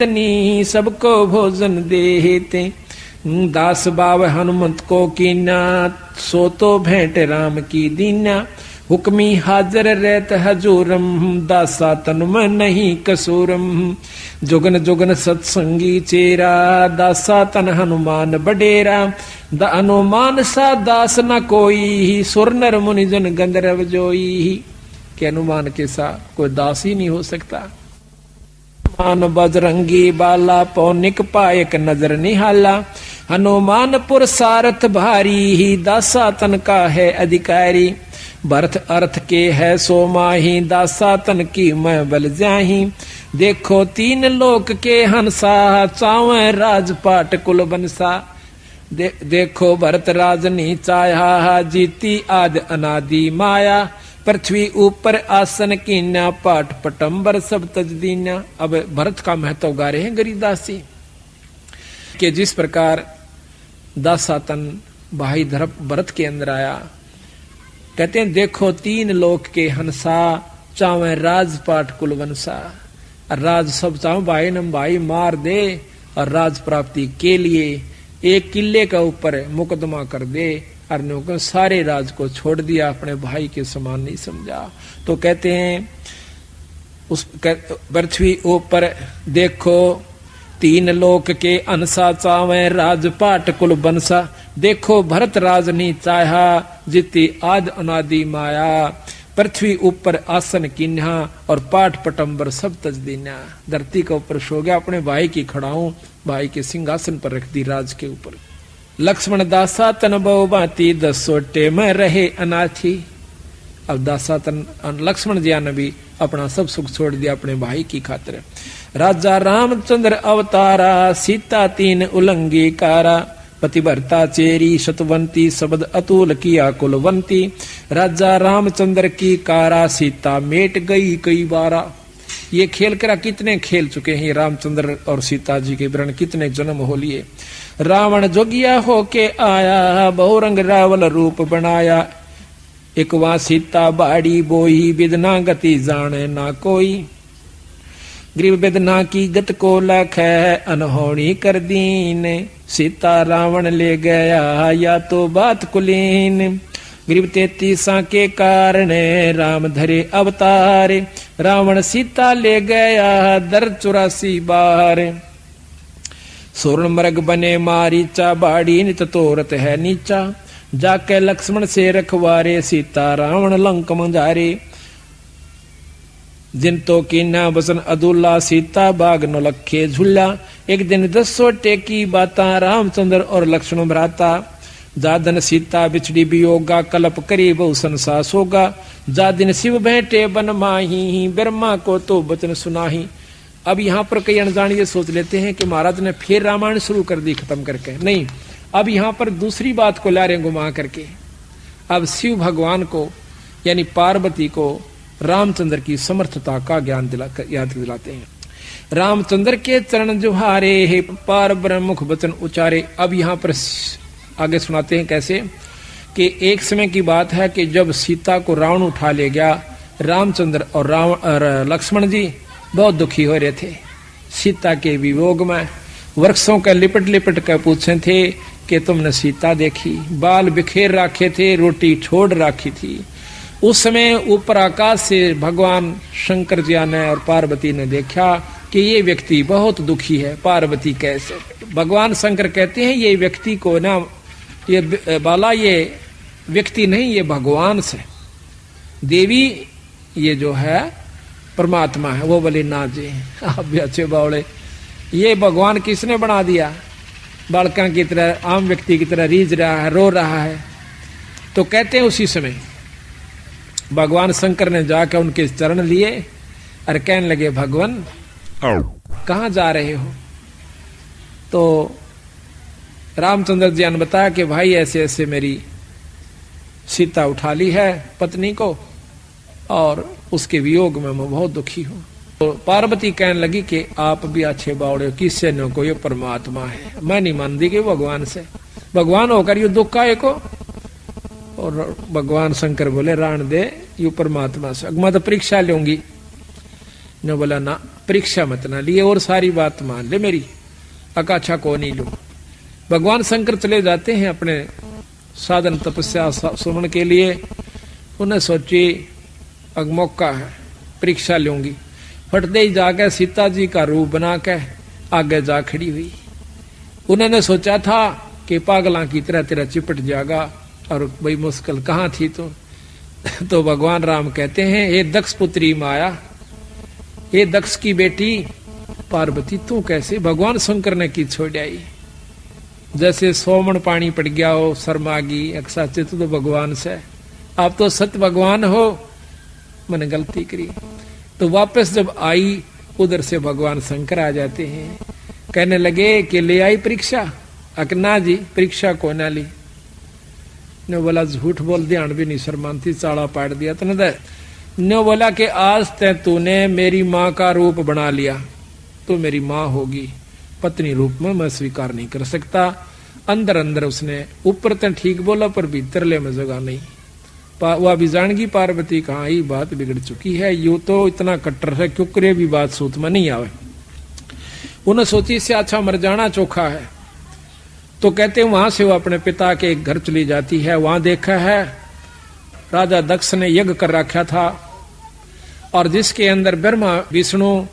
नी सबको भोजन देते। दास बाव हनुमंत को कीना, सो तो भेंट राम की दीना। हुक्मी हाजर रहत हजूरम, दासा तन में नहीं कसूरम। जुगन जुगन सत्संगी चेरा, दासा तन हनुमान बडेरा। द हनुमान सा दास न कोई, सुर नर मुनि जन गंधर्व जोई। के हनुमान के सा कोई दास ही नहीं हो सकता। हनुमान बजरंगी बाला, पौनिक पायक नजर निहाला। हनुमान पुर सारथ भारी, दासा तन का है अधिकारी। भरत अर्थ के है सो माही, दासा तन की मैं बल जाही। देखो तीन लोक के हंसा, चावे राजपाट कुल बनसा। देखो भरत राजनी चाया, जीती आद अनादि माया। पृथ्वी ऊपर आसन कीना, पाठ पटंबर सब तज दीना। अब भरत का महत्व गा रहे हैं गरीदास जी कि जिस प्रकार दासातन भाई भरत के अंदर आया। कहते हैं देखो तीन लोक के हंसा, चावे राजपाट कुलवंशा। राज सब चाहो भाई नम भाई मार दे, और राज प्राप्ति के लिए एक किले का ऊपर मुकदमा कर दे। और सारे राज को छोड़ दिया, अपने भाई के समान नहीं समझा। तो कहते हैं उस पृथ्वी ऊपर देखो तीन लोक के अनसा, चावे राजपाट कुल बनसा। देखो भरत राजनी चाहा, जिति आद अनादि माया। पृथ्वी ऊपर आसन किन्हा, और पाठ पटंबर सब तज दीना। धरती के ऊपर सो गया, अपने भाई की खड़ाऊं, भाई के सिंहासन पर रख दी राज के ऊपर। लक्ष्मण दासा तन बहु बाती, 10 सोटे में रहे अनाथी। अब दासा तन लक्ष्मण जी ने भी अपना सब सुख छोड़ दिया अपने भाई की खातिर। राजा रामचंद्र अवतारा, सीता तीन उलंगी कारा। पतिव्रता चेरी शतवंती, शब्द अतुल किया कुलवंती। राजा रामचंद्र की कारा, सीता मेट गई कई बारा। ये खेल करा कितने खेल चुके हैं रामचंद्र और सीता जी के वरण, कितने जन्म हो लिए। रावण जोगिया होके आया, बहुरंग रावल रूप बनाया। एक वहां सीता बाड़ी बोही, बिदना गति जाने ना कोई। ग्रीव बिदना की गत को लख है, अनहोनी कर दीन। सीता रावण ले गया, या तो बात कुलीन। ग्रीव 33 के कारण, राम धरे अवतार। रावण सीता ले गया, दर 84 बार। सोरण मृग बने मारीचा, बाड़ी नित तोरत है नीचा। जाके लक्ष्मण से रखवारे, सीता रावण लंक मंजारे। जिन तो कीना बसन अदुल्ला, सीता बाग न लखे झुल्ला। एक दिन 10 सोटे की बाता, रामचंद्र और लक्ष्मण भ्राता। जादन सीता बिछड़ी वियोगा, कलप करी बहु संसा सोगा। जा दिन शिव भेंटे बन माही, ब्रह्मा को तो वचन सुनाही। अब यहाँ पर कई अनजान ये सोच लेते हैं कि महाराज ने फिर रामायण शुरू कर दी खत्म करके। नहीं, अब यहाँ पर दूसरी बात को ला रहे घुमा करके। अब शिव भगवान को यानी पार्वती को रामचंद्र की समर्थता का ज्ञान याद दिलाते हैं। रामचंद्र के चरण जुहारे, हे पार ब्रह्म मुख वचन उचारे। अब यहाँ पर आगे सुनाते हैं कैसे कि एक समय की बात है कि जब सीता को रावण उठा ले गया, रामचंद्र और लक्ष्मण जी बहुत दुखी हो रहे थे। सीता के वियोग में वृक्षों का लिपट लिपट कर पूछे थे कि तुमने सीता देखी? बाल बिखेर रखे थे, रोटी छोड़ रखी थी। उस समय ऊपर आकाश से भगवान शंकर जी ने और पार्वती ने देखा कि ये व्यक्ति बहुत दुखी है। पार्वती कैसे? भगवान शंकर कहते हैं ये व्यक्ति को ना, ये बाला ये व्यक्ति नहीं, ये भगवान से। देवी ये जो है परमात्मा है। वो बोले ना जी आप भी अच्छे बावड़े, ये भगवान किसने बना दिया? बालका की तरह, आम व्यक्ति की तरह रीझ रहा है, रो रहा है। तो कहते हैं उसी समय भगवान शंकर ने जाकर उनके चरण लिए और कहने लगे भगवान कहाँ जा रहे हो? तो रामचंद्र जी ने बताया कि भाई ऐसे ऐसे मेरी सीता उठा ली है पत्नी को, और उसके वियोग में मैं बहुत दुखी हूं। तो पार्वती कहने लगी कि आप भी अच्छे बावड़े, किससे न को ये परमात्मा है, मैं नहीं मानती कि भगवान से, भगवान होकर यू दुख का एको। और भगवान शंकर बोले राण दे यू परमात्मा से, मैं तो परीक्षा लूंगी। ने बोला ना, परीक्षा मत ना लिए और सारी बात मान ले मेरी, अकाछा को नहीं लो। भगवान शंकर चले जाते हैं अपने साधन तपस्या सुमन के लिए। उन्हें सोची अब मौका है, परीक्षा लूंगी। फटते ही जाकर सीता जी का रूप बना के आगे जा खड़ी हुई। उन्होंने सोचा था कि पागला की तरह तेरा चिपट जाएगा, और बड़ी मुश्किल कहाँ थी तो भगवान राम कहते हैं, हे दक्ष पुत्री माया, हे दक्ष की बेटी पार्वती, तू कैसे? भगवान शंकर ने की छोड़ आई। जैसे सोमन पानी पड़ गया हो, शर्मागी अक्सा चित तो भगवान से, आप तो सत्य भगवान हो, मैंने गलती करी। तो वापस जब आई उधर से भगवान शंकर आ जाते हैं, कहने लगे कि ले आई परीक्षा? अकना जी परीक्षा को ना ली। ने बोला झूठ बोल, ध्यान भी नहीं शर्मानती, चाड़ा पाट दिया तने दे। ने बोला कि आज तक तूने मेरी माँ का रूप बना लिया, तो मेरी माँ होगी, पत्नी रूप में मैं स्वीकार नहीं कर सकता। अंदर अंदर उसने ऊपर तो ठीक बोला पर भीतर ले में जगह नहीं। वह भी जानगी पार्वती कहाँ ही बात बिगड़ चुकी है, यू तो इतना कट्टर है क्यों करे भी बात सूत में नहीं आवे। उन्हें सोची इससे अच्छा मर जाना चोखा है। तो कहते हैं वहां से वो अपने पिता के घर चली जाती है। वहां देखा है राजा दक्ष ने यज्ञ कर रखा था, और जिसके अंदर ब्रह्मा विष्णु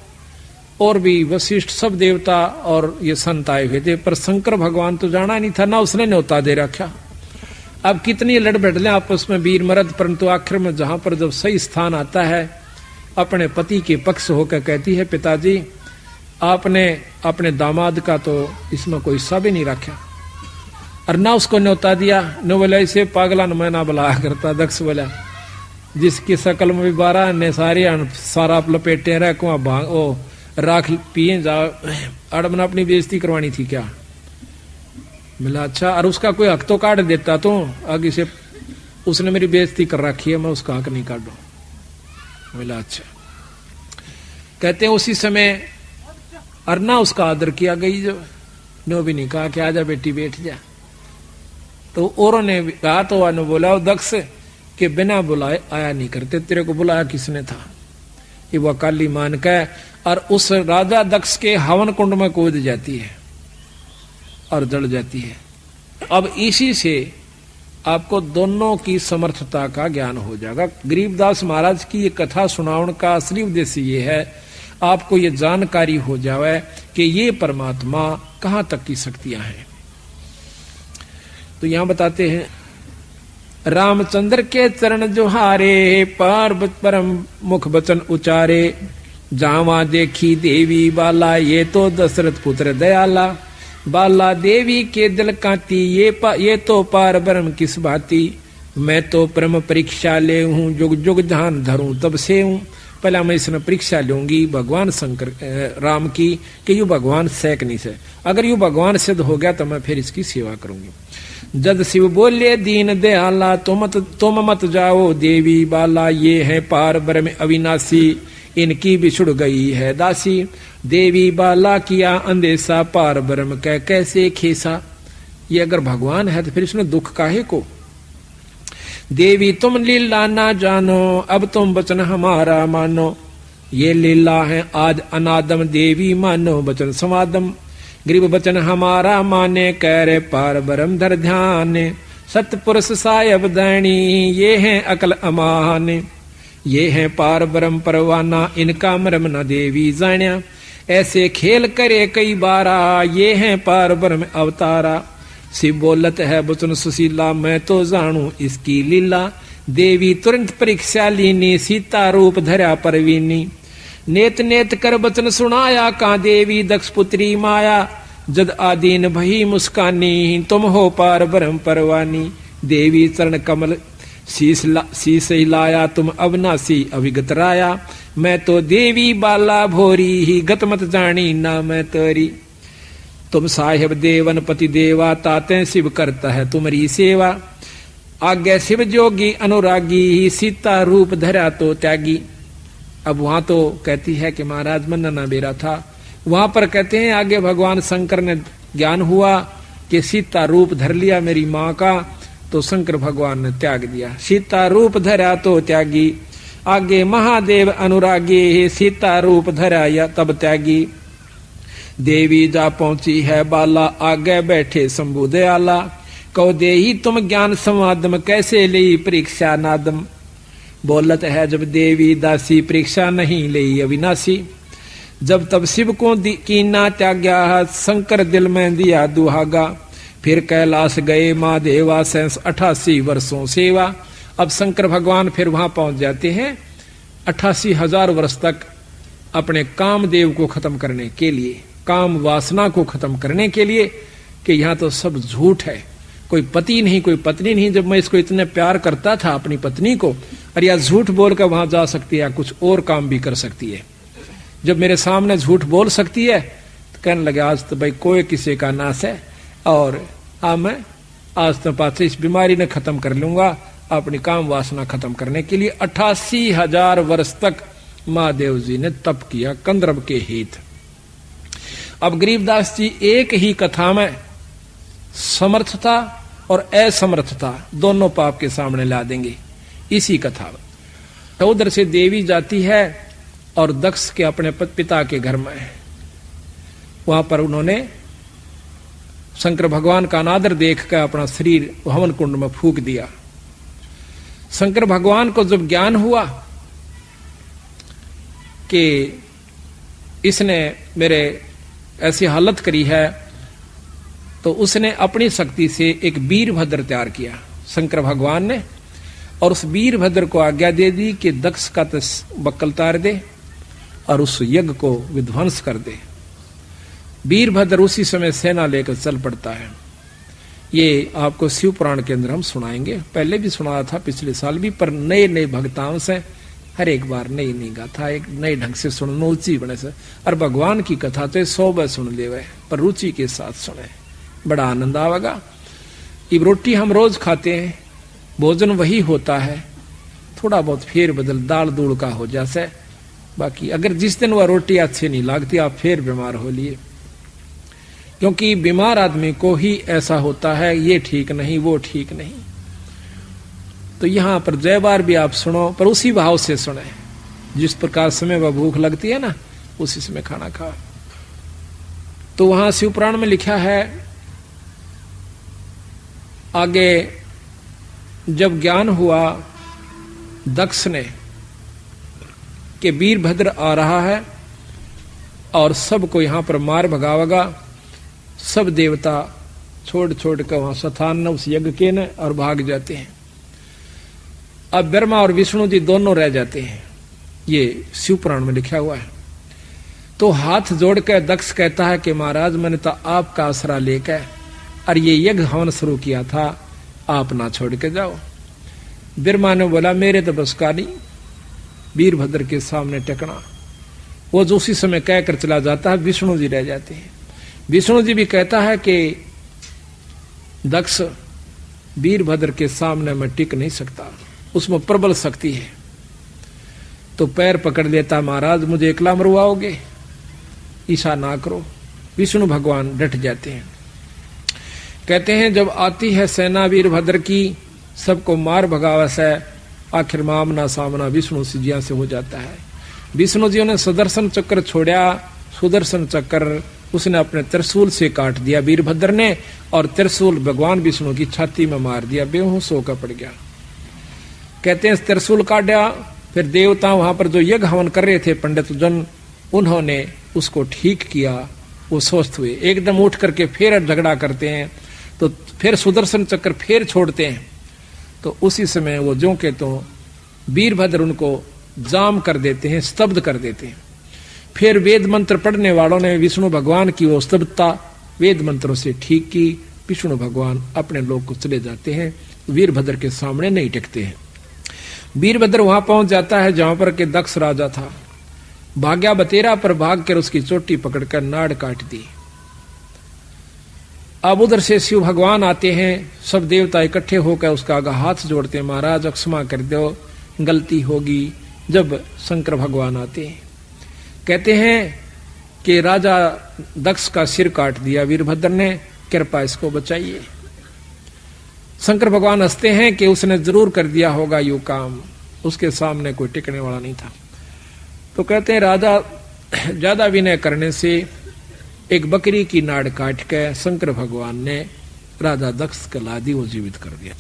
और भी वशिष्ठ सब देवता और ये संत आए हुए थे, पर शंकर भगवान तो जाना नहीं था, ना उसने न्योता दे रखा। अब कितनी लड़ बैठले आपस में वीर मर्द, परंतु आखिर में जहां पर जब सही स्थान आता है, अपने पति के पक्ष होकर कहती है, पिताजी आपने अपने दामाद का तो इसमें कोई हिस्सा भी नहीं रखा, और ना उसको न्योता दिया। न बोला इसे पागला न मैं ना बुलाया करता। दक्ष बोला जिसकी शकल में भी 12 ने सारा लपेटे रह कुआ भांग ओ राख पिए जा, अड़मना अपनी बेइज्जती करवानी थी क्या? बोला अच्छा, और उसका कोई हक तो काट देता, तो आगे से उसने मेरी बेइज्जती कर रखी है, मैं उसका हक नहीं काटू। बोला अच्छा। कहते हैं उसी समय अरना उसका आदर किया गई, जो नो भी नहीं कहा कि आजा बेटी बैठ जा। तो औरों ने कहा तो वह बोला दक्ष के बिना बुलाए आया नहीं करते, तेरे को बुलाया किसने था? ये वह काली मान के और उस राजा दक्ष के हवन कुंड में कूद जाती है और जल जाती है। अब इसी से आपको दोनों की समर्थता का ज्ञान हो जाएगा। गरीबदास महाराज की ये कथा सुनाने का असली उद्देश्य ये है, आपको ये जानकारी हो जाए कि ये परमात्मा कहां तक की शक्तियां हैं। तो यहां बताते हैं, रामचंद्र के चरण जोहारे, पार्वत परम मुख बचन उचारे, जावा देखी देवी बाला, ये तो दशरथ पुत्र दयाला, बाला देवी के दिल कांती, ये तो पार ब्रह्म किस बाती, मैं तो परम परीक्षा ले हूं, जुग जुग ध्यान धरूं तब से हूं। पहला मैं इसमें परीक्षा लूंगी भगवान शंकर राम की कि यू भगवान सैक नहीं से, अगर यू भगवान सिद्ध हो गया तो मैं फिर इसकी सेवा करूंगी। जद शिव बोले दीन दयाला, तुम मत जाओ देवी बाला, ये है पार ब्रह्म अविनाशी, इनकी बिछुड़ गई है दासी, देवी बाला किया अंदेशा, पार ब्रह्म कह कैसे खेसा। ये अगर भगवान है तो फिर इसमें दुख काहे को? देवी तुम लीला ना जानो, अब तुम वचन हमारा मानो, ये लीला है आज अनादम, देवी मानो वचन समादम, गरीब वचन हमारा माने, कह रे पार ब्रह्म धर ध्यान, सतपुरुष सायब दैनी, ये है अकल अमान, ये है पार ब्रह्म परवाना, इनका मरम न देवी जान्या, ऐसे खेल करे कई बारा, ये है पार ब्रह्म अवतारा, शिव बोलत है वचन सुशीला, मैं तो जानू इसकी लीला, देवी तुरंत परीक्षा लीनी, सीता रूप धरा परवीनी, नेत नेत कर वचन सुनाया, का देवी दक्ष पुत्री माया, जद आदीन भई मुस्कानी, तुम हो पार ब्रह्म परवानी, देवी चरण कमल शीस हिलाया, तुम अविनाशी अभिगत राया, मैं तो देवी बाला भोरी ही, गत मत जानी ना मैं तोरी, तुम साहेब देवन पति देवा, ताते शिव करता है तुम्हारी सेवा, आज्ञा शिव जोगी अनुरागी, सीता रूप धरा तो त्यागी। अब वहां तो कहती है कि महाराज मन ना बेरा था, वहां पर कहते हैं आगे भगवान शंकर ने ज्ञान हुआ कि सीता रूप धर लिया मेरी माँ का, तो शंकर भगवान ने त्याग दिया, सीता रूप धरा तो त्यागी, आगे महादेव अनुरागी, सीता रूप धरा या तब त्यागी। देवी जा पहुंची है बाला, आगे बैठे शंभु दयाला। कहो देही तुम ज्ञान समादम, कैसे ली परीक्षा नादम। बोलत है जब देवी दासी, परीक्षा नहीं ली अविनाशी। जब तब शिव को कीना त्याग्या, शंकर दिल में दिया दुहागा। फिर कैलाश गए महादेवा, 88 वर्षों सेवा। अब शंकर भगवान फिर वहां पहुंच जाते हैं 88,000 वर्ष तक अपने कामदेव को खत्म करने के लिए, काम वासना को खत्म करने के लिए, कि यहां तो सब झूठ है, कोई पति नहीं कोई पत्नी नहीं। जब मैं इसको इतने प्यार करता था अपनी पत्नी को, और या झूठ बोलकर वहां जा सकती है, कुछ और काम भी कर सकती है। जब मेरे सामने झूठ बोल सकती है तो कहने लगे आज तो भाई कोई किसी का नाश है, और मैं आज तो पास इस बीमारी ने खत्म कर लूंगा, अपनी काम वासना खत्म करने के लिए 88,000 वर्ष तक महादेव जी ने तप किया कंदर्प के हित। अब गरीबदास जी एक ही कथा में समर्थता और असमर्थता दोनों पाप के सामने ला देंगे इसी कथा में। तो उधर से देवी जाती है और दक्ष के अपने पिता के घर में, वहां पर उन्होंने शंकर भगवान का अनादर देखकर अपना शरीर हवन कुंड में फूंक दिया। शंकर भगवान को जब ज्ञान हुआ कि इसने मेरे ऐसी हालत करी है, तो उसने अपनी शक्ति से एक वीरभद्र तैयार किया शंकर भगवान ने, और उस वीरभद्र को आज्ञा दे दी कि दक्ष का बक्कल तार दे और उस यज्ञ को विध्वंस कर दे। वीरभद्र उसी समय सेना लेकर चल पड़ता है। ये आपको शिव पुराण के अंदर हम सुनाएंगे, पहले भी सुनाया था पिछले साल भी, पर नए नए भक्ताओं से हर एक बार नई नई गाथा एक नए ढंग से सुनना रुचि बने से। और भगवान की कथा तो 100 बार सुन ले, पर रुचि के साथ सुने, बड़ा आनंद आवेगा। ये रोटी हम रोज खाते हैं, भोजन वही होता है, थोड़ा बहुत फेर बदल दाल दूड़ का हो जासे, बाकी अगर जिस दिन वह रोटी अच्छी नहीं लगती आप फिर बीमार हो लिए, क्योंकि बीमार आदमी को ही ऐसा होता है, ये ठीक नहीं वो ठीक नहीं। तो यहां पर जय बार भी आप सुनो, पर उसी भाव से सुने जिस प्रकार समय वह भूख लगती है ना, उसी समय खाना खाओ। तो वहां शिव पुराण में लिखा है आगे, जब ज्ञान हुआ दक्ष ने कि वीरभद्र आ रहा है और सबको यहां पर मार भगावेगा, सब देवता छोड़ छोड़ कर वहां स्थान उस यज्ञ के न और भाग जाते हैं। अब ब्रह्मा और विष्णु जी दोनों रह जाते हैं, ये शिव पुराण में लिखा हुआ है। तो हाथ जोड़कर दक्ष कहता है कि महाराज मैंने तो आपका आसरा लेकर और ये यज्ञ हवन शुरू किया था, आप ना छोड़ के जाओ। ब्रह्मा ने बोला मेरे तो बस का नहीं वीरभद्र के सामने टेकना। वो जो उसी समय कहकर चला जाता है, विष्णु जी रह जाते हैं। विष्णु जी भी कहता है कि दक्ष वीरभद्र के सामने मैं टिक नहीं सकता, उसमें प्रबल शक्ति है। तो पैर पकड़ लेता, महाराज मुझे एकला मरवाओगे, ईसा ना करो। विष्णु भगवान डट जाते हैं, कहते हैं जब आती है सेना वीरभद्र की, सबको मार भगावा से आखिर में आमना सामना विष्णु जी से हो जाता है। विष्णु जी ने सुदर्शन चक्र छोड़ा, सुदर्शन चक्र उसने अपने त्रिशूल से काट दिया वीरभद्र ने, और त्रिशूल भगवान विष्णु की छाती में मार दिया, बेहोश होकर पड़ गया। कहते हैं त्रिशूल काटा, फिर देवता वहां पर जो यज्ञ हवन कर रहे थे पंडित जन, उन्होंने उसको ठीक किया, वो स्वस्थ हुए। एकदम उठ करके फिर झगड़ा करते हैं, तो फिर सुदर्शन चक्र फिर छोड़ते हैं। तो उसी समय वो जो के तो वीरभद्र उनको जाम कर देते हैं, स्तब्ध कर देते हैं। फिर वेद मंत्र पढ़ने वालों ने विष्णु भगवान की वो स्तब्धता वेद मंत्रों से ठीक की। विष्णु भगवान अपने लोक को चले जाते हैं, वीरभद्र के सामने नहीं टिकते हैं। वीरभद्र वहां पहुंच जाता है जहां पर के दक्ष राजा था, भाग्या बतेरा पर भाग कर उसकी चोटी पकड़कर नाड़ काट दी। अब उधर से शिव भगवान आते हैं, सब देवता इकट्ठे होकर उसका आगे हाथ जोड़ते हैं, महाराज क्षमा कर दो, गलती होगी। जब शंकर भगवान आते हैं, कहते हैं कि राजा दक्ष का सिर काट दिया वीरभद्र ने, कृपा इसको बचाइए। शंकर भगवान हंसते हैं कि उसने जरूर कर दिया होगा यू काम, उसके सामने कोई टिकने वाला नहीं था। तो कहते हैं राजा ज्यादा विनय करने से एक बकरी की नाड़ काट के शंकर भगवान ने राजा दक्ष के लादी वो जीवित कर दिया।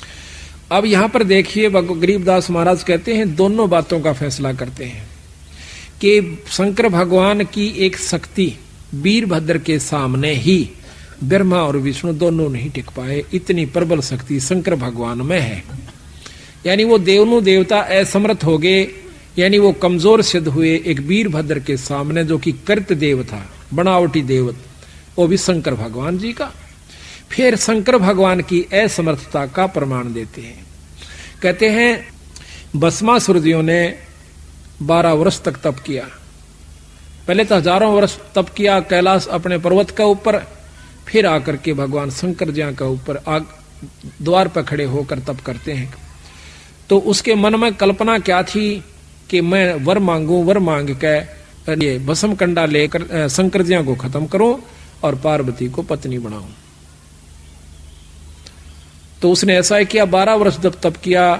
अब यहां पर देखिए गरीबदास महाराज कहते हैं दोनों बातों का फैसला करते हैं कि शंकर भगवान की एक शक्ति वीरभद्र के सामने ही ब्रह्मा और विष्णु दोनों नहीं टिक पाए, इतनी प्रबल शक्ति शंकर भगवान में है। यानी वो दोनों देवता असमर्थ हो गए, यानी वो कमजोर सिद्ध हुए एक वीरभद्र के सामने, जो कि कृत देव था, बनावटी देव, वो भी शंकर भगवान जी का। फिर शंकर भगवान की असमर्थता का प्रमाण देते हैं। कहते हैं भस्मासुर जियों ने 12 वर्ष तक तप किया। पहले तो हजारों वर्ष तप किया कैलाश अपने पर्वत का ऊपर, फिर आकर के भगवान शंकर जी का ऊपर द्वार पर खड़े होकर तप करते हैं। तो उसके मन में कल्पना क्या थी कि मैं वर मांगू, वर मांग के ये भस्म कंडा लेकर शंकर जी को खत्म करूं और पार्वती को पत्नी बनाऊं। तो उसने ऐसा ही किया, 12 वर्ष जब तप किया।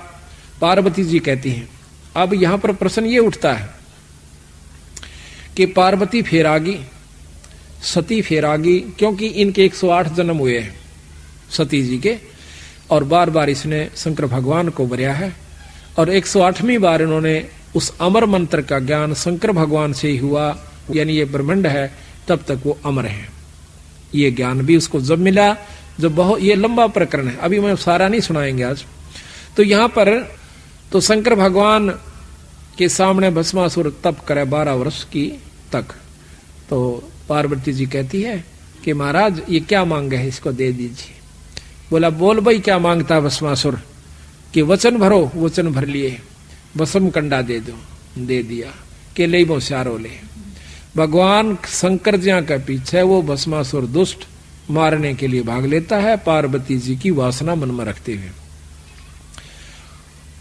पार्वती जी कहती हैं, अब यहां पर प्रश्न ये उठता है कि पार्वती फिर आ गई, सती फिर आ गई, क्योंकि इनके 108 जन्म हुए हैं सती जी के, और बार बार इसने शंकर भगवान को वरया है, और 108वीं बार इन्होंने उस अमर मंत्र का ज्ञान शंकर भगवान से ही हुआ, यानी ये ब्रह्मांड है तब तक वो अमर है। ये ज्ञान भी उसको जब मिला, जो बहुत ये लंबा प्रकरण है, अभी मैं सारा नहीं सुनाएंगे आज। तो यहां पर तो शंकर भगवान के सामने भस्मासुर तप करे 12 वर्ष की तक। तो पार्वती जी कहती है कि महाराज ये क्या मांगे है, इसको दे दीजिए। बोला बोल भाई क्या मांगता है भस्मासुर, कि वचन भरो, वचन भर लिए, भस्म कंडा दे दो, दे दिया। के ले मोशारो ले, भगवान शंकर जी के पीछे वो भस्मासुर दुष्ट मारने के लिए भाग लेता है, पार्वती जी की वासना मन में रखते हुए।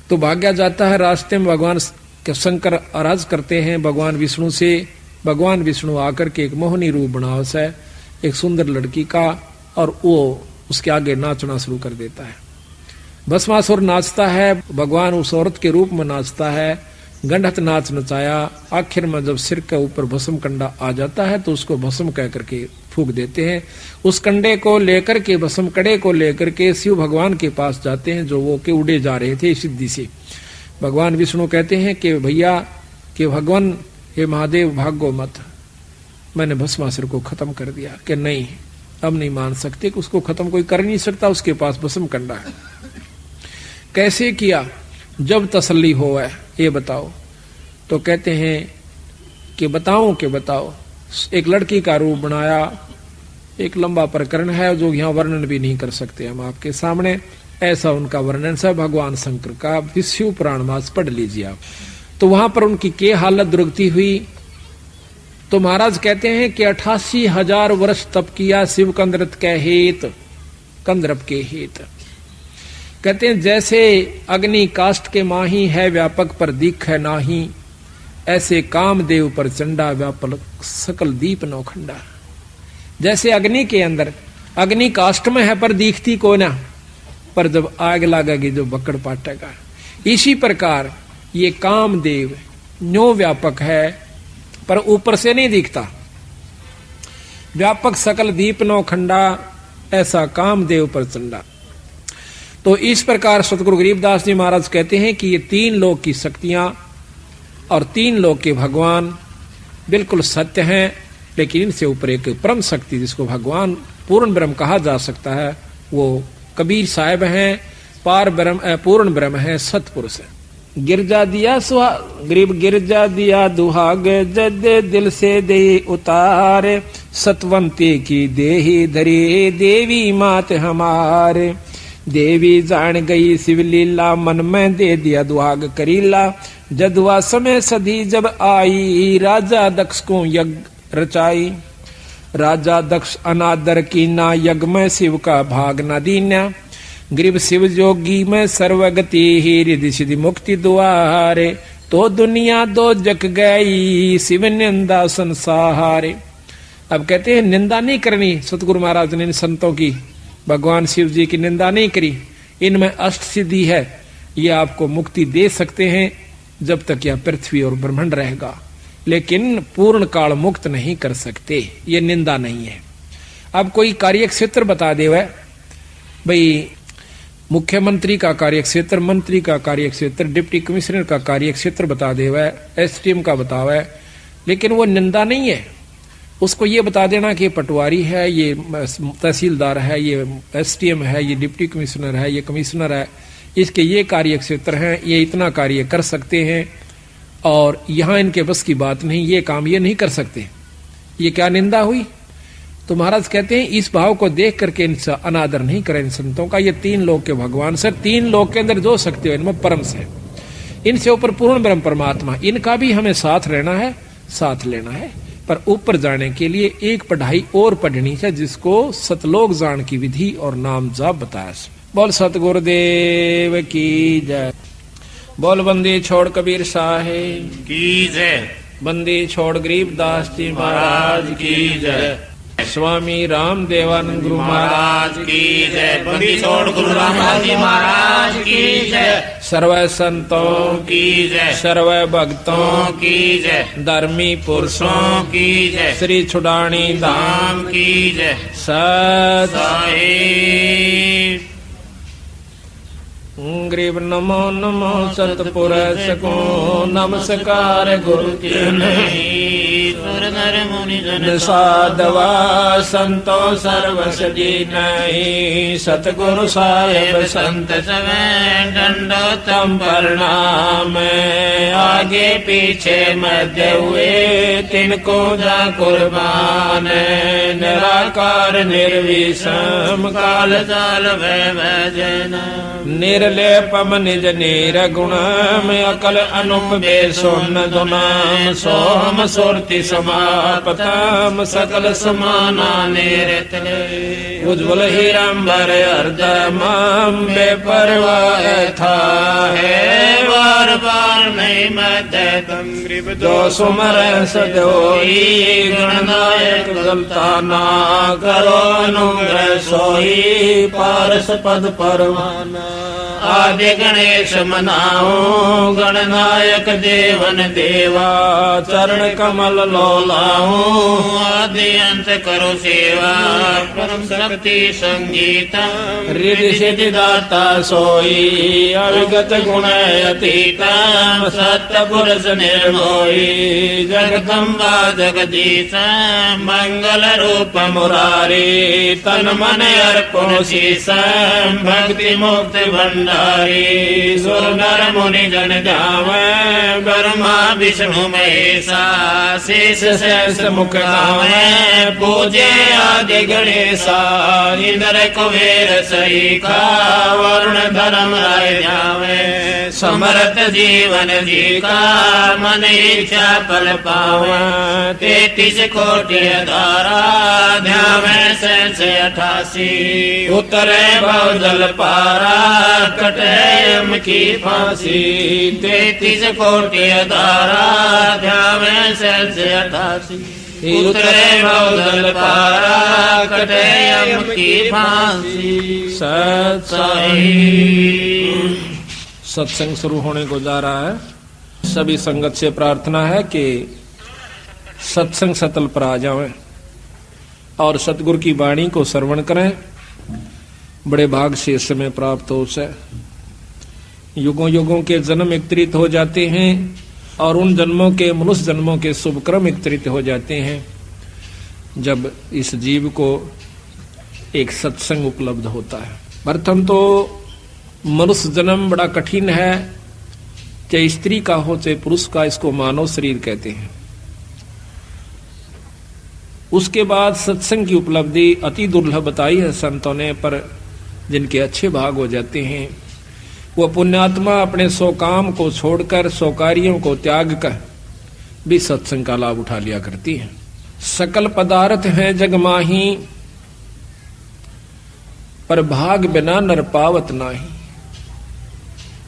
तो भाग्या जाता है। रास्ते में भगवान शंकर आराज करते हैं भगवान विष्णु से। भगवान विष्णु आकर के एक मोहनी रूप बनाव से एक सुंदर लड़की का, और वो उसके आगे नाचना शुरू कर देता है। भस्मासुर नाचता है, भगवान उस औरत के रूप में नाचता है, गंडत नाच नचाया। आखिर में जब सिर के ऊपर भस्म कंडा आ जाता है तो उसको भस्म कह करके फूंक देते हैं। उस कंडे को लेकर के, भस्म कड़े को लेकर के शिव भगवान के पास जाते हैं, जो वो के उड़े जा रहे थे सिद्धि से। भगवान विष्णु कहते हैं कि भैया, कि भगवान हे महादेव भागो मत, मैंने भस्मासुर को खत्म कर दिया। कि नहीं, अब नहीं मान सकते कि उसको खत्म कोई कर नहीं सकता, उसके पास भस्म कंडा है। कैसे किया, जब तसल्ली हो है ये बताओ। तो कहते हैं कि बताओ। एक लड़की का रूप बनाया, एक लंबा प्रकरण है जो यहाँ वर्णन भी नहीं कर सकते हम आपके सामने। ऐसा उनका वर्णन है भगवान शंकर का, विष्णु पुराण मास पढ़ लीजिए आप। तो वहां पर उनकी के हालत दुर्गति हुई। तो महाराज कहते हैं कि 88,000 वर्ष तप किया शिव कंदरत के हेत, कंदरप के हेत। कहते हैं जैसे अग्नि काष्ठ के माही है, व्यापक पर दीख है नाही, ऐसे कामदेव पर चंडा, व्यापक सकल दीप नौखंडा। जैसे अग्नि के अंदर, अग्नि काष्ठ में है पर दिखती को ना, पर जब आग लगेगी जो बकड़ पाटेगा। इसी प्रकार ये कामदेव न्यो व्यापक है पर ऊपर से नहीं दिखता। व्यापक सकल दीप नौखंडा, ऐसा कामदेव पर चंडा। तो इस प्रकार सतगुरु गरीबदास जी महाराज कहते हैं कि ये 3 लोक की शक्तियां और 3 लोक के भगवान बिल्कुल सत्य हैं, लेकिन इनसे ऊपर एक परम शक्ति जिसको भगवान पूर्ण ब्रह्म कहा जा सकता है, वो कबीर साहब हैं, पार ब्रह्म, पूर्ण ब्रह्म है, सतपुरुष है। गिरजा दिया गरीब गिरजा दिया दुहाग, जद दिल से दे उतारे, सतवंती की देही धरी, देवी मात हमारे। देवी जान गई शिवलीला, मन में दे दिया दुहाग करीला, जदुआ समय सदी जब आई, राजा दक्ष को यज्ञ रचाई। राजा दक्ष अनादर कीना, यज्ञ में शिव का भाग न दीना। गरीब शिव जोगी में सर्वगति, रिद्धि सिद्धि मुक्ति द्वारे। तो दुनिया दो जग गई, शिव निंदा संसारे। अब कहते हैं निंदा नहीं करनी, सतगुरु महाराज ने संतों की, भगवान शिव जी की निंदा नहीं करी। इनमें अष्ट सिद्धि है, ये आपको मुक्ति दे सकते हैं, जब तक यह पृथ्वी और ब्रह्मांड रहेगा, लेकिन पूर्ण काल मुक्त नहीं कर सकते। ये निंदा नहीं है। अब कोई कार्यक्षेत्र बता दे, वह भाई मुख्यमंत्री का कार्यक्षेत्र, मंत्री का कार्यक्षेत्र, डिप्टी कमिश्नर का कार्यक्षेत्र बता दे, वह एसडीएम का बतावे, लेकिन वो निंदा नहीं है। उसको ये बता देना कि ये पटवारी है, ये तहसीलदार है, ये एसडीएम है, ये डिप्टी कमिश्नर है, ये कमिश्नर है, इसके ये कार्यक्षेत्र हैं, ये इतना कार्य कर सकते हैं और यहाँ इनके बस की बात नहीं, ये काम ये नहीं कर सकते। ये क्या निंदा हुई? तो महाराज कहते हैं इस भाव को देख करके इनसे अनादर नहीं करें इन संतों का। ये तीन लोक के भगवान सर, तीन लोक के अंदर जो शक्ति हो इनमें परम से, इनसे ऊपर पूर्ण ब्रह्म परमात्मा, इनका भी हमें साथ रहना है, साथ लेना है। पर ऊपर जाने के लिए एक पढ़ाई और पढ़नी है, जिसको सतलोक जान की विधि और नाम जाप बताया। बोल सतगुरुदेव की जय। बोल बंदी छोड़ कबीर साहेब की जय। बंदी छोड़ गरीबदास जी महाराज की जय। स्वामी राम देवानंद गुरु महाराज की जय। बंदी छोड़ गुरु रामदास जी महाराज की जय। सर्व संतों की जय। सर्व भक्तों की जय। धर्मी पुरुषों की जय। श्री छुड़ानी धाम की जय। सत साहिब गरीब नमो नमो सतपुरुष को नमस्कार गुरु के नहीं नर मुनि जन साधवा संतो सर्वस जी नहीं। सतगुरु साहेब संत सवें दंडोतम प्रणाम। आगे पीछे मध्य हुए तिनको जा कुर्बान। निराकार निर्विषम काल जाल भजना। निर्लेपम निज नीर गुणम अकल अनुप बेसुन दुनाम। सोम सुरति समापतम सकल समाना निरतले। उज्ज्वल हीरांबर अर्धमम बेपरवाह था है। बार बार नहीं मदतम गरीब दो सुमर सदोई। गणनायक गलता ना करो अनुग्रह सोई। पारस पद परवाना आदि गणेश मनाओ। गणनायक देवन देवा चरण कमल लोलाओ। आदि अंत करो सेवा परम शक्ति संगीतम। रिद्धि सिद्धि दाता सोई। अविगत गुण अतीतम सत्य पुरुष निर्मोही। जगदम्बा जगदीश मंगल रूप मुरारी। तन मन अर्पण शीशम भक्ति मुक्ति भंडारी। सुर नर मुनि जन जावे ब्रह्मा विष्णु महेशा। शेष शेष मुख गावे पूजे आदि गणेशा। इंद्र कुबेर सहीखा वरुण धर्म राय जावे। समर्थ जीवन जी का मन इच्छा फल पावे। 33 कोटि धारा ध्यावे से 88। उतरे भव जल पारा कटे यम की फांसी। 33 कोटि धारा ध्यावे से 88। उतरे भव जल पारा कटे यम की फांसी। सत्संग शुरू होने को जा रहा है। सभी संगत से प्रार्थना है कि सत्संग सतल पर आ जाएं और सतगुरु की वाणी को श्रवण करें। बड़े भाग से इस समय प्राप्त हो से। युगों युगों के जन्म एकत्रित हो जाते हैं और उन जन्मों के मनुष्य जन्मों के शुभ क्रम एकत्रित हो जाते हैं जब इस जीव को एक सत्संग उपलब्ध होता है। प्रथम तो मनुष्य जन्म बड़ा कठिन है, चाहे स्त्री का हो चाहे पुरुष का, इसको मानव शरीर कहते हैं। उसके बाद सत्संग की उपलब्धि अति दुर्लभ बताई है संतों ने, पर जिनके अच्छे भाग हो जाते हैं वो पुण्यात्मा अपने सौ काम को छोड़कर, सौ कार्यों को त्याग कर भी सत्संग का लाभ उठा लिया करती है। सकल पदार्थ हैं जग माही पर भाग बिना नर पावत नाही।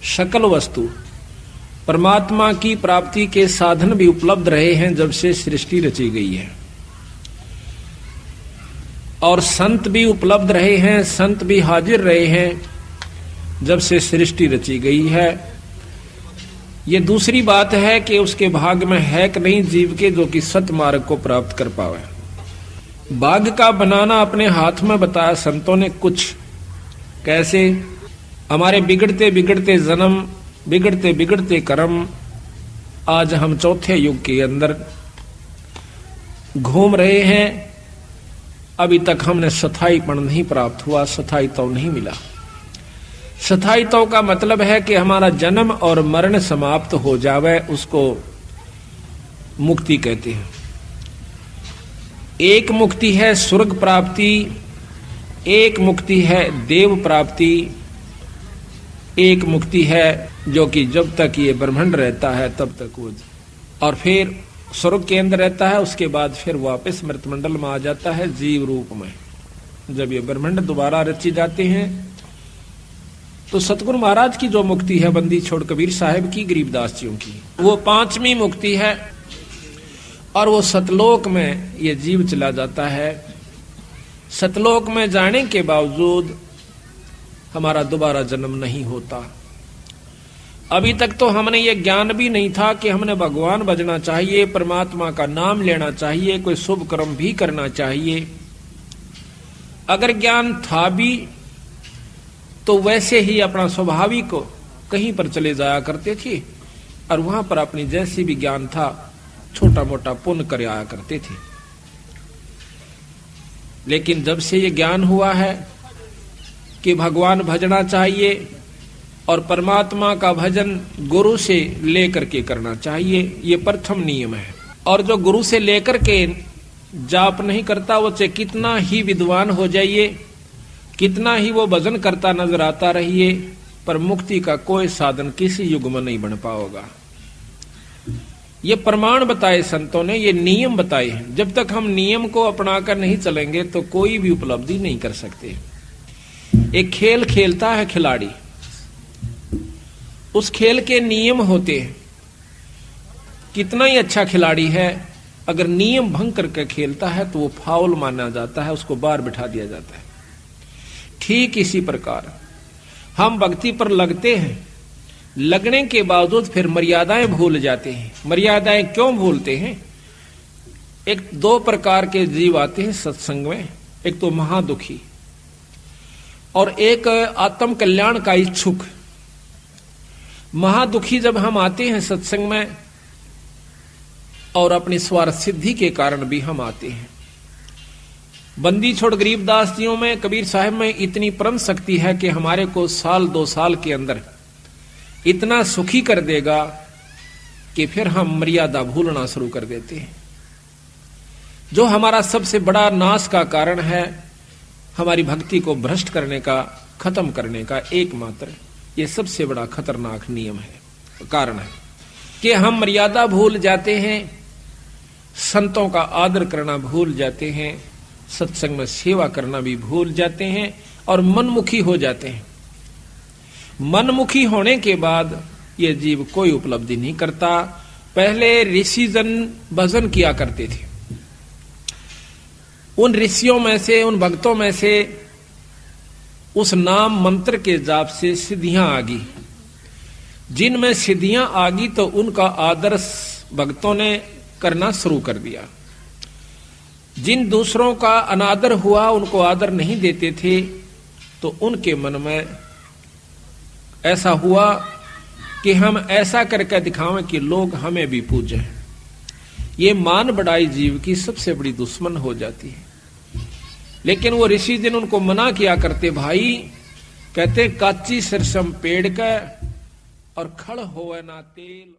सकल वस्तु परमात्मा की प्राप्ति के साधन भी उपलब्ध रहे हैं जब से सृष्टि रची गई है, और संत भी उपलब्ध रहे हैं, संत भी हाजिर रहे हैं जब से सृष्टि रची गई है। ये दूसरी बात है कि उसके भाग में है कि नहीं जीव के जो कि सत मार्ग को प्राप्त कर पावे। बाघ का बनाना अपने हाथ में बताया संतों ने कुछ। कैसे? हमारे बिगड़ते बिगड़ते जन्म, बिगड़ते बिगड़ते कर्म, आज हम चौथे युग के अंदर घूम रहे हैं। अभी तक हमने स्थायीपन नहीं प्राप्त हुआ, स्थायित्व नहीं मिला। स्थायित्व का मतलब है कि हमारा जन्म और मरण समाप्त हो जावे, उसको मुक्ति कहते हैं। एक मुक्ति है स्वर्ग प्राप्ति, एक मुक्ति है देव प्राप्ति, एक मुक्ति है जो कि जब तक ये ब्रह्मांड रहता है तब तक वो, और फिर स्वर्ग के अंदर रहता है, उसके बाद फिर वापस मृतमंडल में आ जाता है जीव रूप में। जब ये ब्रह्मांड दोबारा रची जाते हैं तो सतगुरु महाराज की जो मुक्ति है बंदी छोड़ कबीर साहब की, गरीबदास जियों की, वो पांचवी मुक्ति है। और वो सतलोक में ये जीव चला जाता है। सतलोक में जाने के बावजूद हमारा दोबारा जन्म नहीं होता। अभी तक तो हमने ये ज्ञान भी नहीं था कि हमने भगवान भजना चाहिए, परमात्मा का नाम लेना चाहिए, कोई शुभ कर्म भी करना चाहिए। अगर ज्ञान था भी तो वैसे ही अपना स्वाभाविक को कहीं पर चले जाया करते थे और वहां पर अपनी जैसी भी ज्ञान था छोटा मोटा पुण्य कर आया करते थे। लेकिन जब से ये ज्ञान हुआ है कि भगवान भजना चाहिए और परमात्मा का भजन गुरु से लेकर के करना चाहिए, ये प्रथम नियम है। और जो गुरु से लेकर के जाप नहीं करता, वो चाहे कितना ही विद्वान हो जाइए, कितना ही वो भजन करता नजर आता रहिए, पर मुक्ति का कोई साधन किसी युग में नहीं बन पाओगा। ये प्रमाण बताए संतों ने, ये नियम बताए हैं। जब तक हम नियम को अपनाकर नहीं चलेंगे तो कोई भी उपलब्धि नहीं कर सकते। एक खेल खेलता है खिलाड़ी, उस खेल के नियम होते हैं। कितना ही अच्छा खिलाड़ी है, अगर नियम भंग करके खेलता है तो वो फाउल माना जाता है, उसको बाहर बिठा दिया जाता है। ठीक इसी प्रकार हम भक्ति पर लगते हैं, लगने के बावजूद फिर मर्यादाएं भूल जाते हैं। मर्यादाएं क्यों भूलते हैं? एक दो प्रकार के जीव आते हैं सत्संग में, एक तो महादुखी और एक आत्म कल्याण का इच्छुक। महादुखी जब हम आते हैं सत्संग में, और अपनी स्वार्थ सिद्धि के कारण भी हम आते हैं। बंदी छोड़ गरीबदास जियों में, कबीर साहब में इतनी परम शक्ति है कि हमारे को साल 2 साल के अंदर इतना सुखी कर देगा कि फिर हम मर्यादा भूलना शुरू कर देते हैं। जो हमारा सबसे बड़ा नाश का कारण है, हमारी भक्ति को भ्रष्ट करने का, खत्म करने का एकमात्र ये सबसे बड़ा खतरनाक नियम है, कारण है कि हम मर्यादा भूल जाते हैं, संतों का आदर करना भूल जाते हैं, सत्संग में सेवा करना भी भूल जाते हैं और मनमुखी हो जाते हैं। मनमुखी होने के बाद ये जीव कोई उपलब्धि नहीं करता। पहले ऋषि जन भजन किया करते थे, उन ऋषियों में से, उन भक्तों में से उस नाम मंत्र के जाप से सिद्धियां आ गई। जिनमें सिद्धियां आ गई तो उनका आदर भक्तों ने करना शुरू कर दिया। जिन दूसरों का अनादर हुआ, उनको आदर नहीं देते थे, तो उनके मन में ऐसा हुआ कि हम ऐसा करके दिखावें कि लोग हमें भी पूजें। ये मान बढ़ाई जीव की सबसे बड़ी दुश्मन हो जाती है। लेकिन वो ऋषि जिन उनको मना किया करते, भाई कहते काची सरसम पेड़ का और खड़ होवे ना तेल।